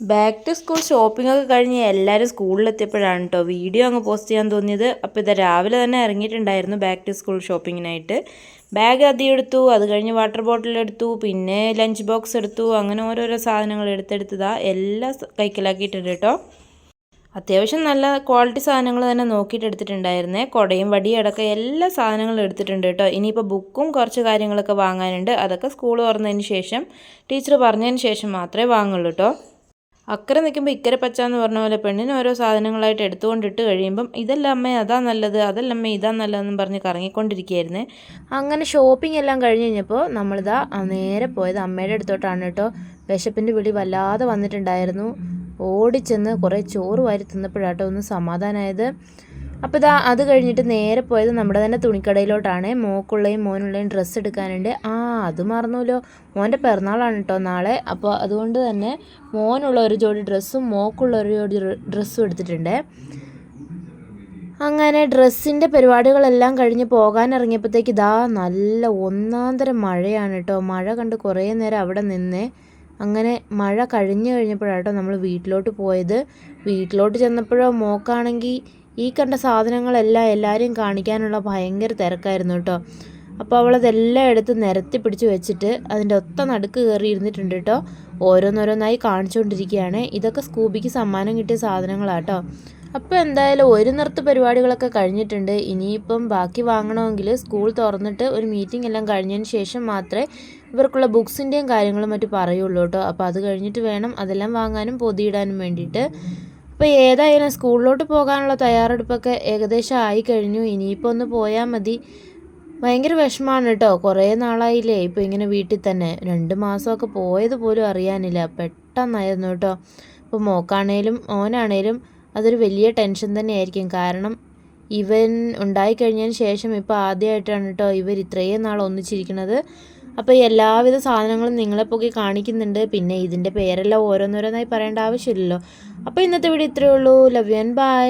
Back to school shopping ഒക്കെ കഴിഞ്ഞ് എല്ലാവരും സ്കൂളിലെത്തിയപ്പോഴാണ് കേട്ടോ വീഡിയോ അങ്ങ് പോസ്റ്റ് ചെയ്യാൻ തോന്നിയത്. അപ്പോൾ ഇത് രാവിലെ തന്നെ ഇറങ്ങിയിട്ടുണ്ടായിരുന്നു ബാക്ക് ടു സ്കൂൾ ഷോപ്പിങ്ങിനായിട്ട്. ബാഗ് ആദ്യം എടുത്തു, അത് കഴിഞ്ഞ് വാട്ടർ ബോട്ടിൽ എടുത്തു, പിന്നെ ലഞ്ച് ബോക്സ് എടുത്തു, അങ്ങനെ ഓരോരോ സാധനങ്ങൾ എടുത്തെടുത്തതാ എല്ലാം കൈക്കലാക്കിയിട്ടുണ്ട് കേട്ടോ. അത്യാവശ്യം നല്ല ക്വാളിറ്റി സാധനങ്ങൾ തന്നെ നോക്കിയിട്ട് എടുത്തിട്ടുണ്ടായിരുന്നേ. കുടയും വടിയും അടക്കം എല്ലാ സാധനങ്ങളും എടുത്തിട്ടുണ്ട് കേട്ടോ. ഇനിയിപ്പോൾ ബുക്കും കുറച്ച് കാര്യങ്ങളൊക്കെ വാങ്ങാനുണ്ട്. അതൊക്കെ സ്കൂൾ തുറന്നതിന് ശേഷം ടീച്ചർ പറഞ്ഞതിന് ശേഷം മാത്രമേ വാങ്ങുള്ളൂ കേട്ടോ. അക്കരെ നിൽക്കുമ്പോൾ ഇക്കരെ പച്ച എന്ന് പറഞ്ഞ പോലെ പെണ്ണിന് ഓരോ സാധനങ്ങളായിട്ട് എടുത്തുകൊണ്ടിട്ട് കഴിയുമ്പം ഇതല്ല അമ്മേ അതാ നല്ലത്, അതല്ല അമ്മേ ഇതാ നല്ലതെന്നും പറഞ്ഞ് കറങ്ങിക്കൊണ്ടിരിക്കുകയായിരുന്നേ. അങ്ങനെ ഷോപ്പിംഗ് എല്ലാം കഴിഞ്ഞ് കഴിഞ്ഞപ്പോൾ നമ്മളിതാ നേരെ പോയത് അമ്മയുടെ അടുത്തോട്ടാണ് കേട്ടോ. വിശപ്പിൻ്റെ വിളി വല്ലാതെ വന്നിട്ടുണ്ടായിരുന്നു. ഓടിച്ചെന്ന് കുറേ ചോറ് വാരി തിന്നപ്പോഴാട്ടോ ഒന്ന് സമാധാനമായത്. അപ്പോൾ ഇതാ അത് കഴിഞ്ഞിട്ട് നേരെ പോയത് നമ്മുടെ തന്നെ തുണിക്കടയിലോട്ടാണ്. മോക്കുള്ളയും മോനുള്ളയും ഡ്രസ്സ് എടുക്കാനുണ്ട്. അത് മറന്നുല്ലോ, മോൻ്റെ പിറന്നാളാണ് കേട്ടോ നാളെ. അപ്പോൾ അതുകൊണ്ട് തന്നെ മോനുള്ള ഒരു ജോഡി ഡ്രസ്സും മോക്കുള്ള ഒരു ജോഡി ഡ്രസ്സും എടുത്തിട്ടുണ്ട്. അങ്ങനെ ഡ്രസ്സിൻ്റെ പരിപാടികളെല്ലാം കഴിഞ്ഞ് പോകാൻ ഇറങ്ങിയപ്പോഴത്തേക്ക് ഇതാ നല്ല ഒന്നാന്തരം മഴയാണ് കേട്ടോ. മഴ കണ്ട് കുറേ നേരം അവിടെ നിന്നേ. അങ്ങനെ മഴ കഴിഞ്ഞപ്പോഴാട്ടോ നമ്മൾ വീട്ടിലോട്ട് പോയത്. വീട്ടിലോട്ട് ചെന്നപ്പോഴോ മോക്കാണെങ്കിൽ ഈ കണ്ട സാധനങ്ങളെല്ലാം എല്ലാവരെയും കാണിക്കാനുള്ള ഭയങ്കര തിരക്കായിരുന്നു കേട്ടോ. അപ്പോൾ അവളതെല്ലാം എടുത്ത് നിരത്തി പിടിച്ച് വെച്ചിട്ട് അതിൻ്റെ ഒത്ത നടുക്ക് കയറി ഇരുന്നിട്ടുണ്ട് കേട്ടോ. ഓരോന്നോരോന്നായി കാണിച്ചുകൊണ്ടിരിക്കുകയാണ്. ഇതൊക്കെ സ്കൂബിക്ക് സമ്മാനം കിട്ടിയ സാധനങ്ങളാട്ടോ. അപ്പോൾ എന്തായാലും ഒരു നിർത്ത് പരിപാടികളൊക്കെ കഴിഞ്ഞിട്ടുണ്ട്. ഇനിയിപ്പം ബാക്കി വാങ്ങണമെങ്കിൽ സ്കൂൾ തുറന്നിട്ട് ഒരു മീറ്റിംഗ് എല്ലാം കഴിഞ്ഞതിന് ശേഷം മാത്രമേ ഇവർക്കുള്ള ബുക്സിൻ്റെയും കാര്യങ്ങളും മറ്റും പറയുള്ളൂ കേട്ടോ. അപ്പോൾ അത് കഴിഞ്ഞിട്ട് വേണം അതെല്ലാം വാങ്ങാനും പൊതിയിടാനും വേണ്ടിയിട്ട്. അപ്പോൾ ഏതായാലും സ്കൂളിലോട്ട് പോകാനുള്ള തയ്യാറെടുപ്പൊക്കെ ഏകദേശം ആയിക്കഴിഞ്ഞു. ഇനിയിപ്പോൾ ഒന്ന് പോയാൽ മതി. ഭയങ്കര വിഷമമാണ് കേട്ടോ. കുറേ നാളായില്ലേ ഇപ്പോൾ ഇങ്ങനെ വീട്ടിൽ തന്നെ. 2 മാസമൊക്കെ പോയത് പോലും അറിയാനില്ല. പെട്ടെന്നായിരുന്നു കേട്ടോ. ഇപ്പോൾ മോക്കാണേലും മോനാണേലും അതൊരു വലിയ ടെൻഷൻ തന്നെയായിരിക്കും. കാരണം ഇവൻ ഉണ്ടായിക്കഴിഞ്ഞതിന് ശേഷം ഇപ്പോൾ ആദ്യമായിട്ടാണ് കേട്ടോ ഇവർ ഇത്രയും നാൾ ഒന്നിച്ചിരിക്കുന്നത്. അപ്പോൾ എല്ലാവിധ സാധനങ്ങളും നിങ്ങളെ പോയി കാണിക്കുന്നുണ്ട്. പിന്നെ ഇതിൻ്റെ പേരെല്ലാം ഓരോന്നോരോന്നായി പറയേണ്ട ആവശ്യമില്ലല്ലോ. അപ്പോൾ ഇന്നത്തെ വീഡിയോ ഇത്രയേ ഉള്ളൂ. Love you and by.